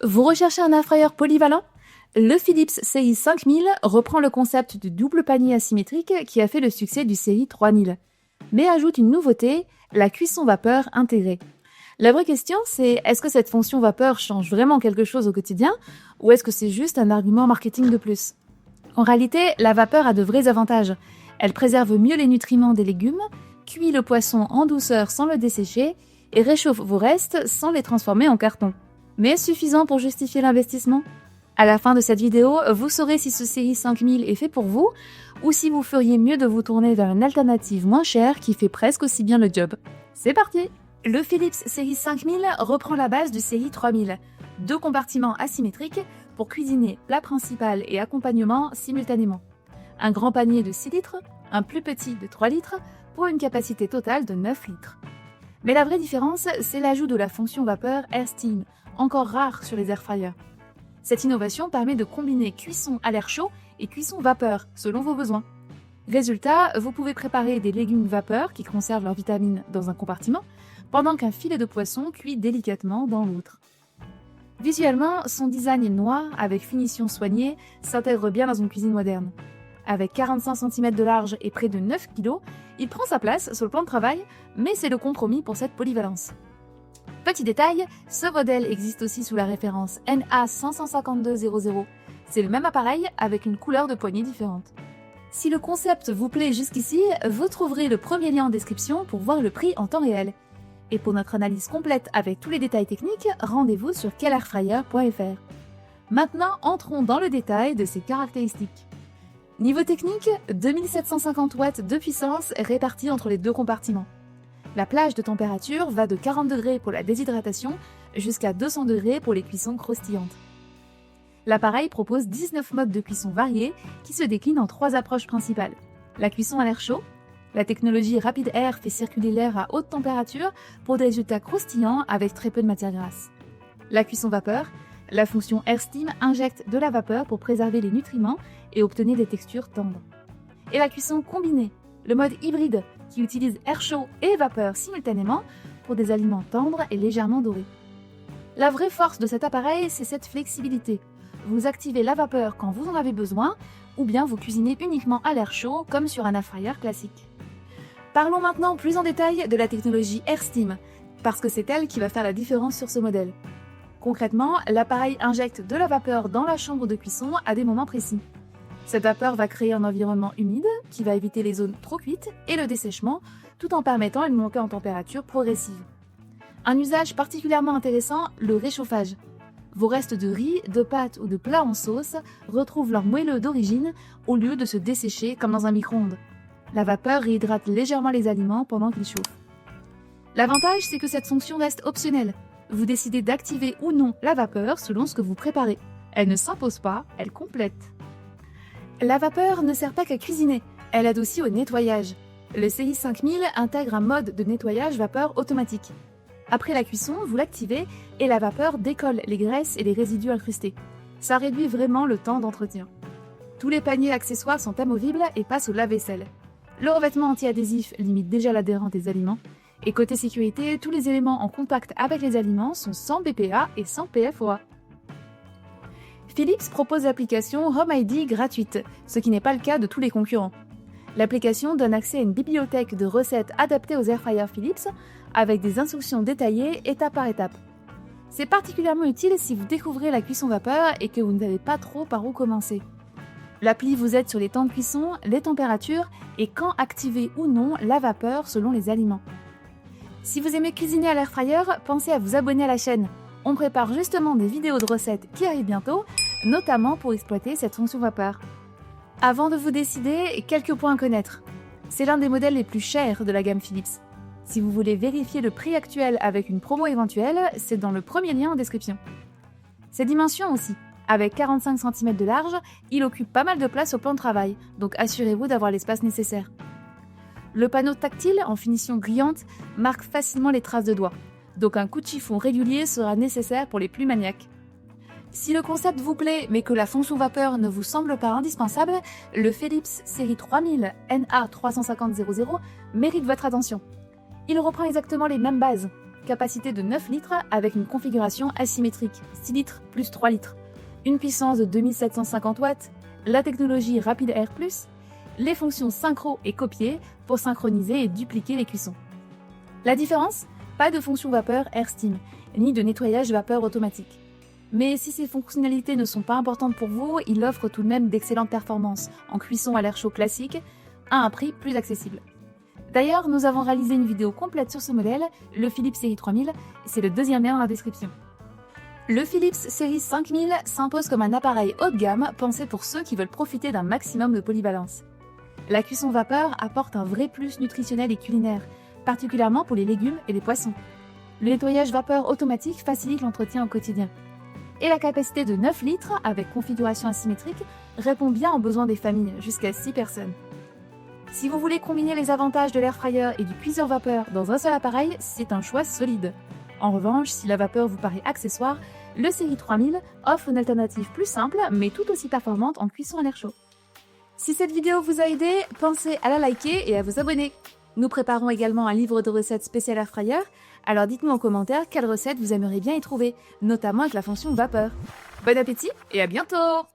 Vous recherchez un air fryer polyvalent? Le Philips CI 5000 reprend le concept du double panier asymétrique qui a fait le succès du CI 3000, mais ajoute une nouveauté, la cuisson vapeur intégrée. La vraie question, c'est est-ce que cette fonction vapeur change vraiment quelque chose au quotidien ou est-ce que c'est juste un argument marketing de plus? En réalité, la vapeur a de vrais avantages. Elle préserve mieux les nutriments des légumes, cuit le poisson en douceur sans le dessécher et réchauffe vos restes sans les transformer en carton. Mais suffisant pour justifier l'investissement? À la fin de cette vidéo, vous saurez si ce CI 5000 est fait pour vous ou si vous feriez mieux de vous tourner vers une alternative moins chère qui fait presque aussi bien le job. C'est parti! Le Philips CI 5000 reprend la base du CI 3000, 2 compartiments asymétriques pour cuisiner plat principal et accompagnement simultanément. Un grand panier de 6 litres, un plus petit de 3 litres pour une capacité totale de 9 litres. Mais la vraie différence, c'est l'ajout de la fonction vapeur Air Steam, encore rare sur les air fryers. Cette innovation permet de combiner cuisson à l'air chaud et cuisson vapeur, selon vos besoins. Résultat, vous pouvez préparer des légumes vapeur qui conservent leurs vitamines dans un compartiment, pendant qu'un filet de poisson cuit délicatement dans l'autre. Visuellement, son design est noir, avec finition soignée, s'intègre bien dans une cuisine moderne. Avec 45 cm de large et près de 9 kg, il prend sa place sur le plan de travail, mais c'est le compromis pour cette polyvalence. Petit détail, ce modèle existe aussi sous la référence NA55200. C'est le même appareil avec une couleur de poignée différente. Si le concept vous plaît jusqu'ici, vous trouverez le premier lien en description pour voir le prix en temps réel. Et pour notre analyse complète avec tous les détails techniques, rendez-vous sur quelairfryer.fr. Maintenant, entrons dans le détail de ses caractéristiques. Niveau technique, 2750 watts de puissance répartie entre les deux compartiments. La plage de température va de 40 degrés pour la déshydratation jusqu'à 200 degrés pour les cuissons croustillantes. L'appareil propose 19 modes de cuisson variés qui se déclinent en 3 approches principales. La cuisson à l'air chaud. La technologie Rapid Air fait circuler l'air à haute température pour des résultats croustillants avec très peu de matière grasse. La cuisson vapeur. La fonction Air Steam injecte de la vapeur pour préserver les nutriments et obtenir des textures tendres. Et la cuisson combinée. Le mode hybride qui utilise air chaud et vapeur simultanément pour des aliments tendres et légèrement dorés. La vraie force de cet appareil, c'est cette flexibilité. Vous activez la vapeur quand vous en avez besoin ou bien vous cuisinez uniquement à l'air chaud comme sur un air fryer classique. Parlons maintenant plus en détail de la technologie Air Steam, parce que c'est elle qui va faire la différence sur ce modèle. Concrètement, l'appareil injecte de la vapeur dans la chambre de cuisson à des moments précis. Cette vapeur va créer un environnement humide qui va éviter les zones trop cuites et le dessèchement, tout en permettant une montée en température progressive. Un usage particulièrement intéressant, le réchauffage. Vos restes de riz, de pâtes ou de plats en sauce retrouvent leur moelleux d'origine au lieu de se dessécher comme dans un micro-ondes. La vapeur réhydrate légèrement les aliments pendant qu'ils chauffent. L'avantage, c'est que cette fonction reste optionnelle. Vous décidez d'activer ou non la vapeur selon ce que vous préparez. Elle ne s'impose pas, elle complète. La vapeur ne sert pas qu'à cuisiner, elle aide aussi au nettoyage. Le CI 5000 intègre un mode de nettoyage vapeur automatique. Après la cuisson, vous l'activez et la vapeur décolle les graisses et les résidus incrustés. Ça réduit vraiment le temps d'entretien. Tous les paniers accessoires sont amovibles et passent au lave-vaisselle. Le revêtement anti-adhésif limite déjà l'adhérence des aliments. Et côté sécurité, tous les éléments en contact avec les aliments sont sans BPA et sans PFOA. Philips propose l'application Home ID gratuite, ce qui n'est pas le cas de tous les concurrents. L'application donne accès à une bibliothèque de recettes adaptées aux air fryers Philips, avec des instructions détaillées étape par étape. C'est particulièrement utile si vous découvrez la cuisson vapeur et que vous ne savez pas trop par où commencer. L'appli vous aide sur les temps de cuisson, les températures et quand activer ou non la vapeur selon les aliments. Si vous aimez cuisiner à l'air fryer, pensez à vous abonner à la chaîne. On prépare justement des vidéos de recettes qui arrivent bientôt, notamment pour exploiter cette fonction vapeur. Avant de vous décider, quelques points à connaître. C'est l'un des modèles les plus chers de la gamme Philips. Si vous voulez vérifier le prix actuel avec une promo éventuelle, c'est dans le premier lien en description. Ses dimensions aussi. Avec 45 cm de large, il occupe pas mal de place au plan de travail, donc assurez-vous d'avoir l'espace nécessaire. Le panneau tactile, en finition brillante, marque facilement les traces de doigts, donc un coup de chiffon régulier sera nécessaire pour les plus maniaques. Si le concept vous plaît, mais que la fonction vapeur ne vous semble pas indispensable, le Philips série 3000 NA35000 mérite votre attention. Il reprend exactement les mêmes bases. Capacité de 9 litres avec une configuration asymétrique, 6 litres plus 3 litres. Une puissance de 2750 watts, la technologie Rapid Air Plus, les fonctions synchro et copier pour synchroniser et dupliquer les cuissons. La différence? Pas de fonction vapeur Air Steam, ni de nettoyage vapeur automatique. Mais si ces fonctionnalités ne sont pas importantes pour vous, il offre tout de même d'excellentes performances en cuisson à l'air chaud classique, à un prix plus accessible. D'ailleurs, nous avons réalisé une vidéo complète sur ce modèle, le Philips Série 3000, c'est le deuxième lien dans la description. Le Philips Série 5000 s'impose comme un appareil haut de gamme pensé pour ceux qui veulent profiter d'un maximum de polyvalence. La cuisson vapeur apporte un vrai plus nutritionnel et culinaire, particulièrement pour les légumes et les poissons. Le nettoyage vapeur automatique facilite l'entretien au quotidien. Et la capacité de 9 litres, avec configuration asymétrique, répond bien aux besoins des familles, jusqu'à 6 personnes. Si vous voulez combiner les avantages de l'air fryer et du cuiseur vapeur dans un seul appareil, c'est un choix solide. En revanche, si la vapeur vous paraît accessoire, le Série 3000 offre une alternative plus simple, mais tout aussi performante en cuisson à l'air chaud. Si cette vidéo vous a aidé, pensez à la liker et à vous abonner. Nous préparons également un livre de recettes spécial air fryer, alors dites-nous en commentaire quelles recettes vous aimeriez bien y trouver, notamment avec la fonction vapeur. Bon appétit et à bientôt!